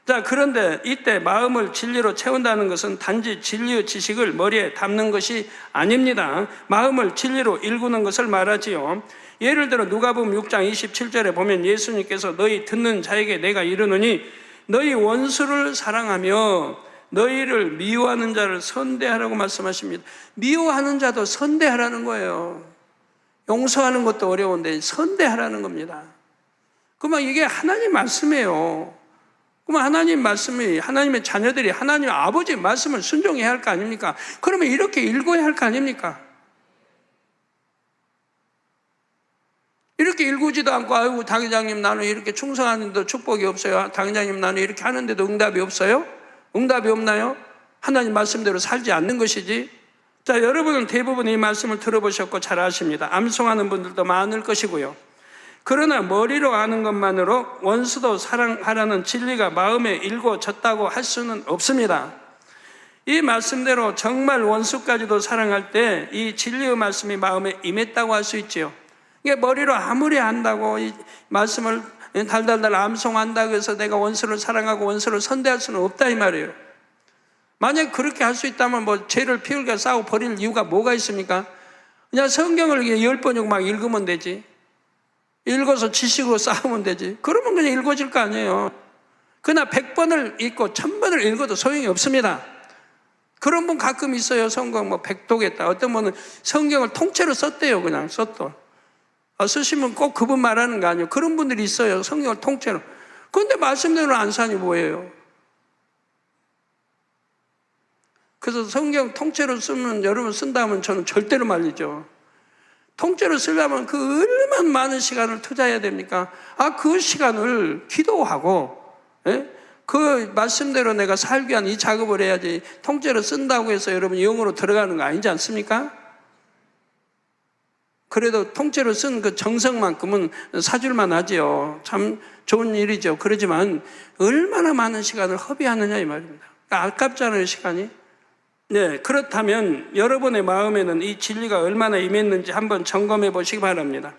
자, 그런데 이때 마음을 진리로 채운다는 것은 단지 진리의 지식을 머리에 담는 것이 아닙니다. 마음을 진리로 일구는 것을 말하지요. 예를 들어 누가복음 6장 27절에 보면 예수님께서 너희 듣는 자에게 내가 이르노니 너희 원수를 사랑하며 너희를 미워하는 자를 선대하라고 말씀하십니다. 미워하는 자도 선대하라는 거예요. 용서하는 것도 어려운데 선대하라는 겁니다. 그러면 이게 하나님 말씀이에요. 그러면 하나님 말씀이, 하나님의 자녀들이 하나님 아버지 말씀을 순종해야 할 거 아닙니까? 그러면 이렇게 읽어야 할 거 아닙니까? 이렇게 읽지도 않고, 아이고 당회장님 나는 이렇게 충성하는데도 축복이 없어요. 당회장님 나는 이렇게 하는데도 응답이 없어요? 응답이 없나요? 하나님 말씀대로 살지 않는 것이지. 자, 여러분은 대부분 이 말씀을 들어보셨고 잘 아십니다. 암송하는 분들도 많을 것이고요. 그러나 머리로 아는 것만으로 원수도 사랑하라는 진리가 마음에 일궈졌다고 할 수는 없습니다. 이 말씀대로 정말 원수까지도 사랑할 때 이 진리의 말씀이 마음에 임했다고 할 수 있지요. 이게 머리로 아무리 안다고 이 말씀을 달달달 암송한다고 해서 내가 원수를 사랑하고 원수를 선대할 수는 없다 이 말이에요. 만약 그렇게 할 수 있다면 뭐 죄를 피울게 싸고 버릴 이유가 뭐가 있습니까? 그냥 성경을 10번 막 읽으면 되지. 읽어서 지식으로 쌓으면 되지. 그러면 그냥 읽어질 거 아니에요. 그러나 100번을 읽고 1000번을 읽어도 소용이 없습니다. 그런 분 가끔 있어요. 성경 뭐 백독했다. 어떤 분은 성경을 통째로 썼대요. 그냥 썼도. 쓰시면 꼭 그분 말하는 거 아니에요. 그런 분들이 있어요. 성경을 통째로. 그런데 말씀대로 안 사니 뭐예요? 그래서 성경 통째로 쓰면, 여러분 쓴다면 저는 절대로 말리죠. 통째로 쓰려면 그 얼마나 많은 시간을 투자해야 됩니까? 그 시간을 기도하고, 그 말씀대로 내가 살기 위한 이 작업을 해야지, 통째로 쓴다고 해서 여러분 영으로 들어가는 거 아니지 않습니까? 그래도 통째로 쓴 그 정성만큼은 사줄만 하지요. 참 좋은 일이죠. 그러지만 얼마나 많은 시간을 허비하느냐 이 말입니다. 아깝잖아요, 시간이. 네, 그렇다면 여러분의 마음에는 이 진리가 얼마나 임했는지 한번 점검해 보시기 바랍니다.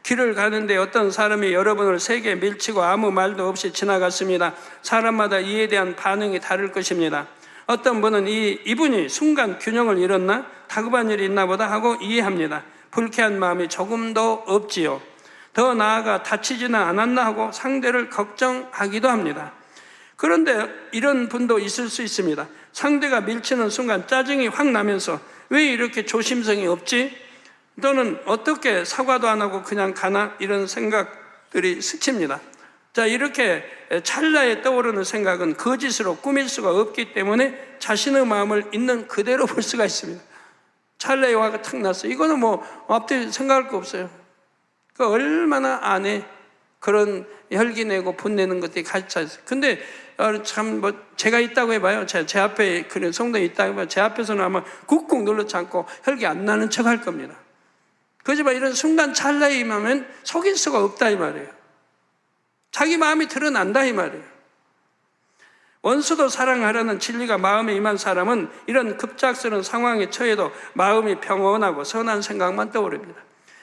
길을 가는데 어떤 사람이 여러분을 세게 밀치고 아무 말도 없이 지나갔습니다. 사람마다 이에 대한 반응이 다를 것입니다. 어떤 분은 이분이 순간 균형을 잃었나? 다급한 일이 있나 보다 하고 이해합니다. 불쾌한 마음이 조금도 없지요. 더 나아가 다치지는 않았나 하고 상대를 걱정하기도 합니다. 그런데 이런 분도 있을 수 있습니다. 상대가 밀치는 순간 짜증이 확 나면서 왜 이렇게 조심성이 없지? 또는 어떻게 사과도 안 하고 그냥 가나? 이런 생각들이 스칩니다. 자, 이렇게 찰나에 떠오르는 생각은 거짓으로 꾸밀 수가 없기 때문에 자신의 마음을 있는 그대로 볼 수가 있습니다. 찰나에 화가 탁 났어요. 이거는 뭐 앞뒤 생각할 거 없어요. 그 얼마나 안에 그런 혈기 내고 분내는 것들이 같이 있어요. 근데 참 뭐 제가 있다고 해봐요. 제 앞에 그런 성도가 있다고 해봐요. 제 앞에서는 아마 꾹꾹 눌러 참고 혈기 안 나는 척 할 겁니다. 그지만 이런 순간 찰나에 임하면 속일 수가 없다 이 말이에요. 자기 마음이 드러난다 이 말이에요. 원수도 사랑하라는 진리가 마음에 임한 사람은 이런 급작스러운 상황에 처해도 마음이 평온하고 선한 생각만 떠오릅니다.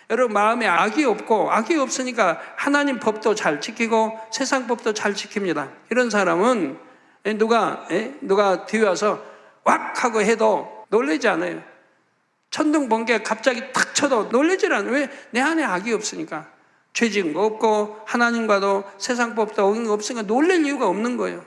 여러분, 마음에 악이 없고, 악이 없으니까 하나님 법도 잘 지키고 세상 법도 잘 지킵니다. 이런 사람은 누가 뒤에 와서 왁 하고 해도 놀라지 않아요. 천둥 번개가 갑자기 탁 쳐도 놀라지 않아요. 왜? 내 안에 악이 없으니까. 죄 지은 거 없고 하나님과도 세상 법도 없으니까 놀랄 이유가 없는 거예요.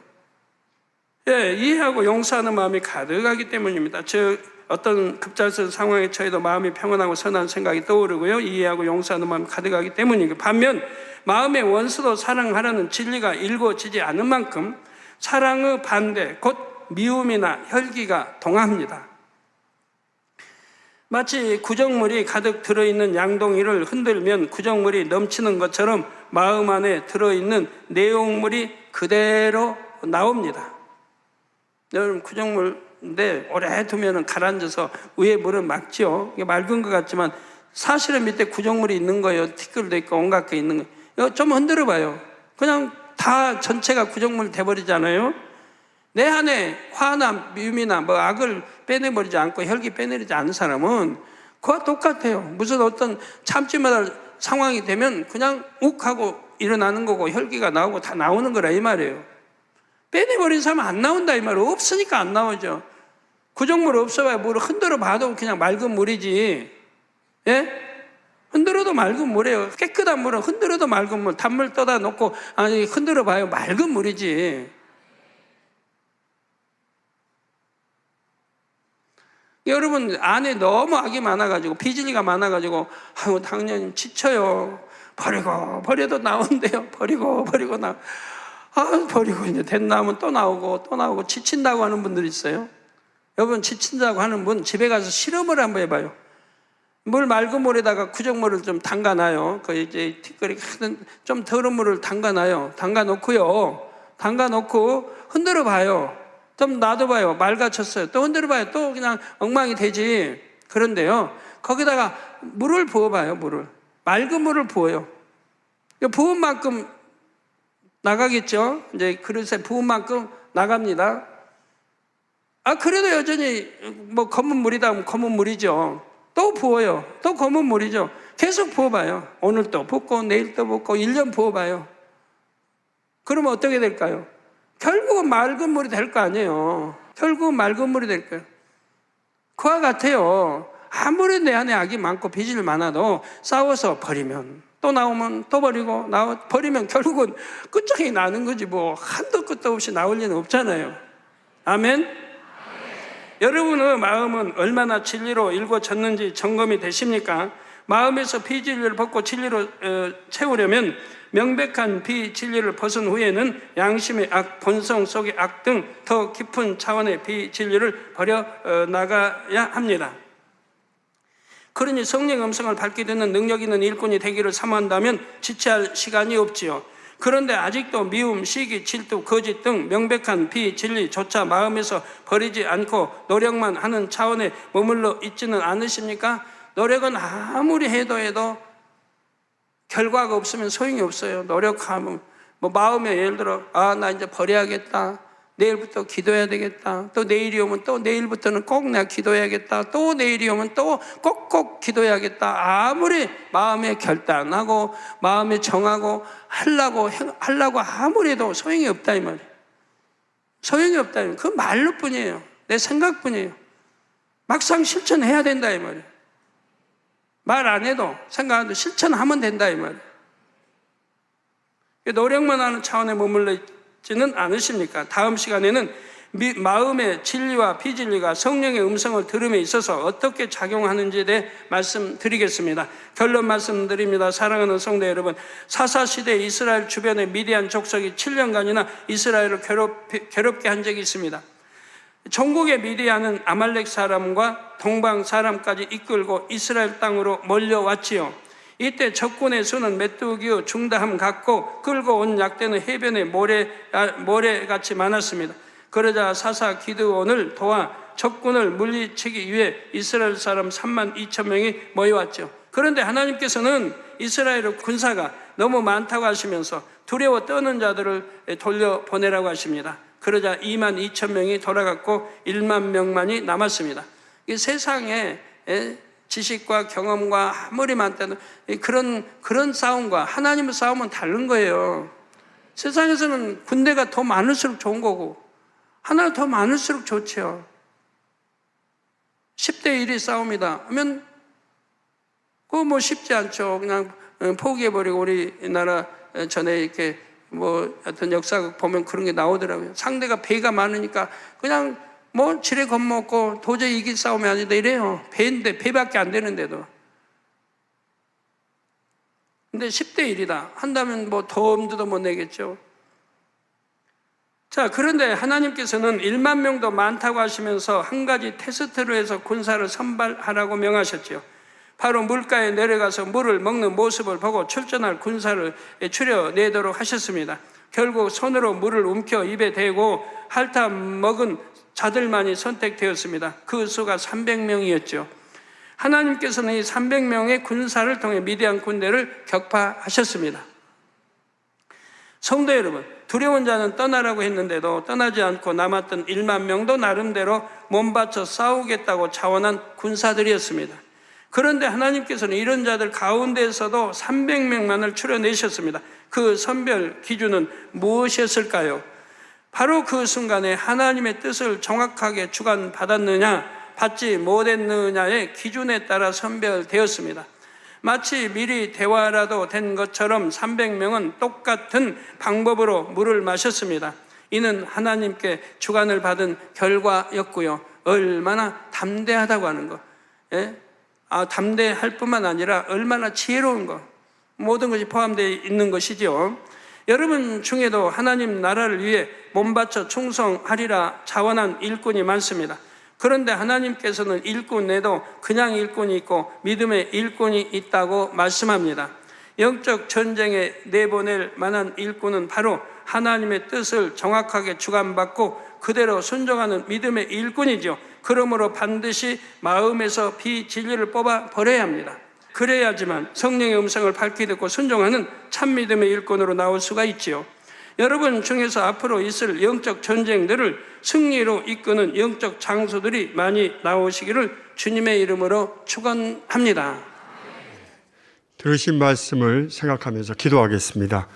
예, 이해하고 용서하는 마음이 가득하기 때문입니다. 즉 어떤 급작스러운 상황에 처해도 마음이 평온하고 선한 생각이 떠오르고요. 이해하고 용서하는 마음이 가득하기 때문이고, 반면 마음의 원수도 사랑하라는 진리가 일궈지지 않은 만큼 사랑의 반대, 곧 미움이나 혈기가 동합니다. 마치 구정물이 가득 들어있는 양동이를 흔들면 구정물이 넘치는 것처럼 마음 안에 들어있는 내용물이 그대로 나옵니다. 여러분, 구정물인데 오래 두면 가라앉아서 위에 물은 막지요. 이게 맑은 것 같지만 사실은 밑에 구정물이 있는 거예요. 티끌도 있고 온갖 게 있는 거예요. 이거 좀 흔들어 봐요. 그냥 다 전체가 구정물 돼버리잖아요. 내 안에 화나 미움이나 뭐 악을 빼내버리지 않고 혈기 빼내리지 않는 사람은 그와 똑같아요. 무슨 어떤 참지 못할 상황이 되면 그냥 욱 하고 일어나는 거고 혈기가 나오고 다 나오는 거라 이 말이에요. 빼내버린 사람은 안 나온다 이 말이에요. 없으니까 안 나오죠. 구정물 없어봐야 물을 흔들어 봐도 그냥 맑은 물이지. 예? 흔들어도 맑은 물이에요. 깨끗한 물은 흔들어도 맑은 물. 단물 떠다 놓고 아니 흔들어 봐요. 맑은 물이지. 여러분, 안에 너무 악이 많아가지고 비질리가 많아가지고 아유 당연히 지쳐요. 버려도 나온대요. 버리고 버리고 이제 된 나오면 또 나오고 지친다고 하는 분들이 있어요. 여러분, 지친다고 하는 분 집에 가서 실험을 한번 해봐요. 물 맑은 물에다가 구정물을 좀 담가놔요. 그 이제 티끌이 좀 더러운 물을 담가놔요. 담가놓고 흔들어 봐요. 좀 놔둬봐요. 맑아졌어요. 또 흔들어봐요. 또 그냥 엉망이 되지. 그런데요, 거기다가 물을 부어봐요. 맑은 물을 부어요. 부은 만큼 나가겠죠. 이제 그릇에 부은 만큼 나갑니다. 그래도 여전히 뭐 검은 물이다 하면 검은 물이죠. 또 부어요. 또 검은 물이죠. 계속 부어봐요. 오늘 또 붓고 내일 또 붓고 1년 부어봐요. 그러면 어떻게 될까요? 결국은 맑은 물이 될 거 아니에요. 결국은 맑은 물이 될 거예요. 그와 같아요. 아무리 내 안에 악이 많고 비질 많아도 싸워서 버리면 또 나오면 또 버리면 결국은 끝장이 나는 거지 뭐 한도 끝도 없이 나올 리는 없잖아요. 아멘? 여러분의 마음은 얼마나 진리로 일궈졌는지 점검이 되십니까? 마음에서 비진리를 벗고 진리로 채우려면 명백한 비진리를 벗은 후에는 양심의 악, 본성 속의 악 등 더 깊은 차원의 비진리를 버려 나가야 합니다. 그러니 성령의 음성을 밝게 듣는 능력 있는 일꾼이 되기를 사모한다면 지체할 시간이 없지요. 그런데 아직도 미움, 시기, 질투, 거짓 등 명백한 비진리조차 마음에서 버리지 않고 노력만 하는 차원에 머물러 있지는 않으십니까? 노력은 아무리 해도 결과가 없으면 소용이 없어요. 노력하면 뭐 마음에 예를 들어 나 이제 버려야겠다. 내일부터 기도해야 되겠다. 또 내일이 오면 또 내일부터는 꼭 내가 기도해야겠다. 또 내일이 오면 또 꼭꼭 기도해야겠다. 아무리 마음에 결단하고 마음에 정하고 하려고 아무리 해도 소용이 없다 이 말이에요. 소용이 없다 이 말이에요. 그건 말로 뿐이에요. 내 생각뿐이에요. 막상 실천해야 된다 이 말이에요. 말 안 해도 생각 안 해도 실천하면 된다 이 말이에요. 노력만 하는 차원에 머물러 있지는 않으십니까? 다음 시간에는 마음의 진리와 비진리가 성령의 음성을 들음에 있어서 어떻게 작용하는지에 대해 말씀드리겠습니다. 결론 말씀드립니다. 사랑하는 성도 여러분, 사사시대 이스라엘 주변의 미디안 족속이 7년간이나 이스라엘을 괴롭게 한 적이 있습니다. 전국의 미디안은 아말렉 사람과 동방 사람까지 이끌고 이스라엘 땅으로 몰려왔지요. 이때 적군의 수는 메뚜기의 중다함 같고 끌고 온 약대는 해변의 모래같이 많았습니다. 그러자 사사 기드온을 도와 적군을 물리치기 위해 이스라엘 사람 3만 2천 명이 모여왔죠. 그런데 하나님께서는 이스라엘 군사가 너무 많다고 하시면서 두려워 떠는 자들을 돌려보내라고 하십니다. 그러자 2만 2천 명이 돌아갔고 1만 명만이 남았습니다. 이 세상에 지식과 경험과 아무리 많다는 그런 싸움과 하나님의 싸움은 다른 거예요. 세상에서는 군대가 더 많을수록 좋은 거고 하나가 더 많을수록 좋죠. 10대 1이 싸움이다 하면 그거 뭐 쉽지 않죠. 그냥 포기해버리고 우리나라 전에 이렇게 뭐 어떤 역사 보면 그런 게 나오더라고요. 상대가 배가 많으니까 그냥 뭐 지레 겁먹고 도저히 이길 싸움이 아니다 이래요. 배인데 배밖에 안 되는데도. 근데 10대 1이다 한다면 뭐 더 엄두도 못 내겠죠. 자, 그런데 하나님께서는 1만 명도 많다고 하시면서 한 가지 테스트를 해서 군사를 선발하라고 명하셨죠. 바로 물가에 내려가서 물을 먹는 모습을 보고 출전할 군사를 추려내도록 하셨습니다. 결국 손으로 물을 움켜 입에 대고 핥아 먹은 자들만이 선택되었습니다. 그 수가 300명이었죠. 하나님께서는 이 300명의 군사를 통해 미디안 군대를 격파하셨습니다. 성도 여러분, 두려운 자는 떠나라고 했는데도 떠나지 않고 남았던 1만 명도 나름대로 몸바쳐 싸우겠다고 자원한 군사들이었습니다. 그런데 하나님께서는 이런 자들 가운데에서도 300명만을 추려내셨습니다. 그 선별 기준은 무엇이었을까요? 바로 그 순간에 하나님의 뜻을 정확하게 주관받았느냐 받지 못했느냐의 기준에 따라 선별되었습니다. 마치 미리 대화라도 된 것처럼 300명은 똑같은 방법으로 물을 마셨습니다. 이는 하나님께 주관을 받은 결과였고요. 얼마나 담대하다고 하는 것. 담대할 뿐만 아니라 얼마나 지혜로운 것. 모든 것이 포함되어 있는 것이죠. 여러분 중에도 하나님 나라를 위해 몸바쳐 충성하리라 자원한 일꾼이 많습니다. 그런데 하나님께서는 일꾼 내도 그냥 일꾼이 있고 믿음의 일꾼이 있다고 말씀합니다. 영적 전쟁에 내보낼 만한 일꾼은 바로 하나님의 뜻을 정확하게 주관받고 그대로 순종하는 믿음의 일꾼이죠. 그러므로 반드시 마음에서 비진리를 뽑아 버려야 합니다. 그래야지만 성령의 음성을 밝히 듣고 순종하는 참 믿음의 일꾼으로 나올 수가 있지요. 여러분 중에서 앞으로 있을 영적 전쟁들을 승리로 이끄는 영적 장수들이 많이 나오시기를 주님의 이름으로 축원합니다. 들으신 말씀을 생각하면서 기도하겠습니다.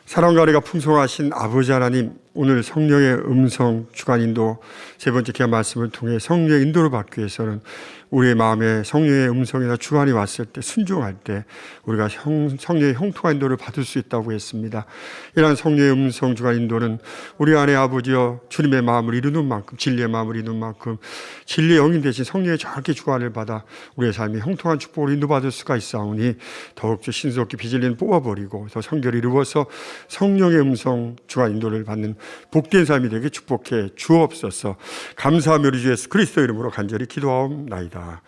사랑과 은혜가 풍성하신 아버지 하나님, 오늘 성령의 음성 주관인도 세 번째 기한 말씀을 통해 성령의 인도를 받기 위해서는 우리의 마음에 성령의 음성이나 주관이 왔을 때 순종할 때 우리가 성령의 형통한 인도를 받을 수 있다고 했습니다. 이러한 성령의 음성 주관 인도는 우리 안에 아버지여 주님의 마음을 이루는 만큼, 진리의 마음을 이루는 만큼 진리의 영인 대신 성령의 정확히 주관을 받아 우리의 삶이 형통한 축복을 인도받을 수가 있사오니 더욱더 신속히 비진리는 뽑아버리고 더 성결을 이루어서 성령의 음성 주관 인도를 받는 복된 삶이 되게 축복해 주옵소서. 감사하며 우리 주 예수 그리스도 이름으로 간절히 기도하옵나이다.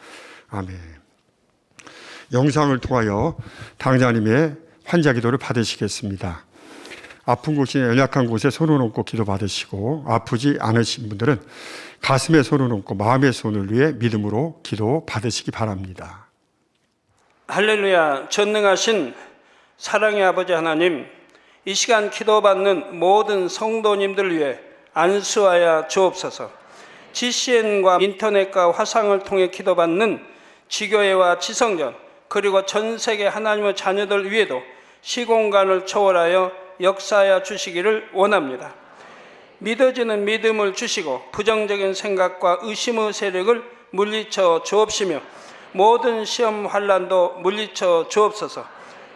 아멘. 영상을 통하여 당자님의 환자 기도를 받으시겠습니다. 아픈 곳이나 연약한 곳에 손을 얹고 기도 받으시고 아프지 않으신 분들은 가슴에 손을 얹고 마음의 손을 위해 믿음으로 기도 받으시기 바랍니다. 할렐루야. 전능하신 사랑의 아버지 하나님, 이 시간 기도받는 모든 성도님들 위해 안수하여 주옵소서. GCN과 인터넷과 화상을 통해 기도받는 지교회와 지성전 그리고 전 세계 하나님의 자녀들 위에도 시공간을 초월하여 역사하여 주시기를 원합니다. 믿어지는 믿음을 주시고 부정적인 생각과 의심의 세력을 물리쳐 주옵시며 모든 시험 환난도 물리쳐 주옵소서.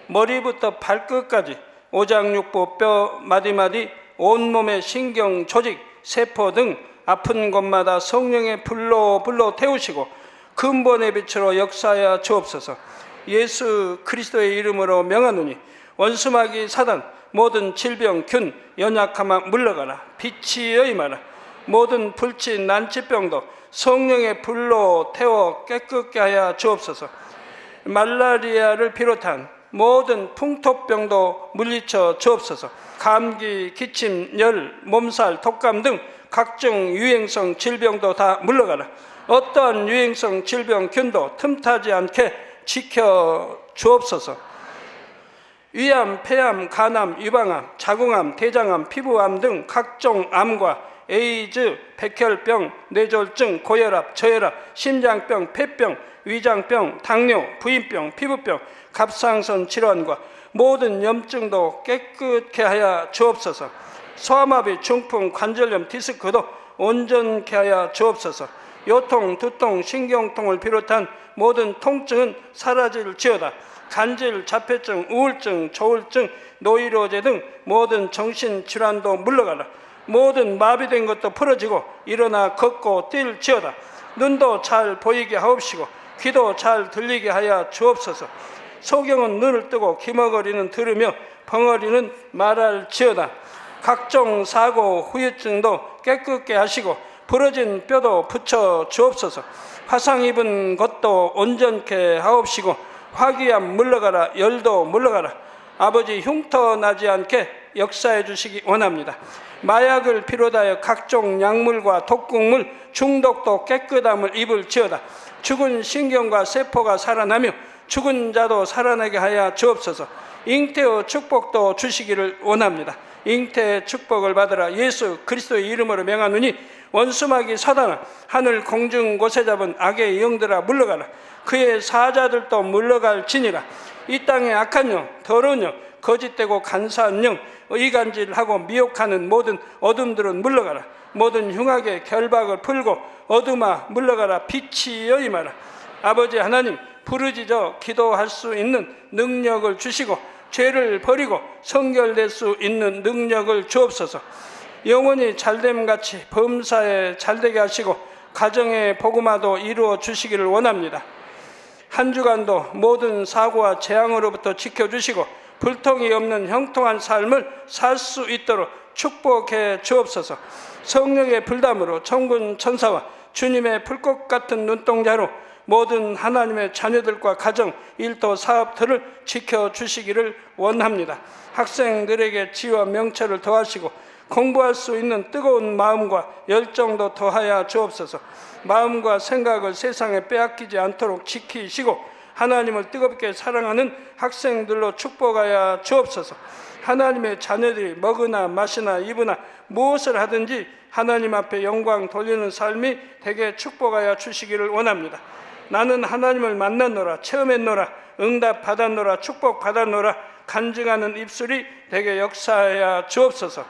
머리부터 발끝까지 오장육부 뼈 마디마디 온몸의 신경 조직 세포 등 아픈 곳마다 성령의 불로 태우시고 근본의 빛으로 역사하여 주옵소서. 예수 그리스도의 이름으로 명하노니 원수마귀 사단 모든 질병 균 연약함아 물러가라. 빛이여 임하라. 모든 불치 난치병도 성령의 불로 태워 깨끗게 하여 주옵소서. 말라리아를 비롯한 모든 풍토병도 물리쳐 주옵소서. 감기, 기침, 열, 몸살, 독감 등 각종 유행성 질병도 다 물러가라. 어떠한 유행성 질병균도 틈타지 않게 지켜 주옵소서. 위암, 폐암, 간암, 유방암, 자궁암, 대장암, 피부암 등 각종 암과 에이즈, 백혈병, 뇌졸중, 고혈압, 저혈압, 심장병, 폐병, 위장병, 당뇨, 부인병, 피부병, 갑상선 질환과 모든 염증도 깨끗게 하여 주옵소서. 소아마비, 중풍, 관절염, 디스크도 온전케 하여 주옵소서. 요통, 두통, 신경통을 비롯한 모든 통증은 사라질지어다. 간질, 자폐증, 우울증, 조울증, 노이로제 등 모든 정신질환도 물러가라. 모든 마비된 것도 풀어지고 일어나 걷고 뛸지어다. 눈도 잘 보이게 하옵시고 귀도 잘 들리게 하여 주옵소서. 소경은 눈을 뜨고 기머거리는 들으며 벙어리는 말할지어다. 각종 사고, 후유증도 깨끗게 하시고 부러진 뼈도 붙여 주옵소서. 화상 입은 것도 온전케 하옵시고 화기암 물러가라. 열도 물러가라. 아버지 흉터 나지 않게 역사해 주시기 원합니다. 마약을 비롯하여 각종 약물과 독극물 중독도 깨끗함을 입을지어다. 죽은 신경과 세포가 살아나며 죽은 자도 살아나게 하여 주옵소서. 잉태의 축복도 주시기를 원합니다. 잉태의 축복을 받으라. 예수 그리스도의 이름으로 명하노니 원수마귀 사단아, 하늘 공중 곳에 잡은 악의 영들아 물러가라. 그의 사자들도 물러갈지니라. 이 땅의 악한 영, 더러운 영, 거짓되고 간사한 영, 이간질하고 미혹하는 모든 어둠들은 물러가라. 모든 흉악의 결박을 풀고 어둠아 물러가라. 빛이여 임하라. 아버지 하나님, 부르짖어 기도할 수 있는 능력을 주시고 죄를 버리고 성결될 수 있는 능력을 주옵소서. 영원히 잘됨같이 범사에 잘되게 하시고 가정의 복음화도 이루어 주시기를 원합니다. 한 주간도 모든 사고와 재앙으로부터 지켜주시고 불통이 없는 형통한 삶을 살 수 있도록 축복해 주옵소서. 성령의 불담으로 천군 천사와 주님의 불꽃 같은 눈동자로 모든 하나님의 자녀들과 가정, 일도, 사업들을 지켜주시기를 원합니다. 학생들에게 지혜와 명철을 더하시고 공부할 수 있는 뜨거운 마음과 열정도 더하여 주옵소서. 마음과 생각을 세상에 빼앗기지 않도록 지키시고 하나님을 뜨겁게 사랑하는 학생들로 축복하여 주옵소서. 하나님의 자녀들이 먹으나 마시나 입으나 무엇을 하든지 하나님 앞에 영광 돌리는 삶이 되게 축복하여 주시기를 원합니다. 나는 하나님을 만났노라, 체험했노라, 응답 받았노라, 축복 받았노라 간증하는 입술이 되게 역사하여 주옵소서.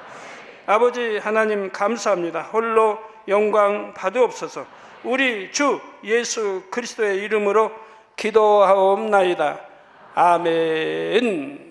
아버지 하나님 감사합니다. 홀로 영광 받으옵소서. 우리 주 예수 그리스도의 이름으로 기도하옵나이다. 아멘.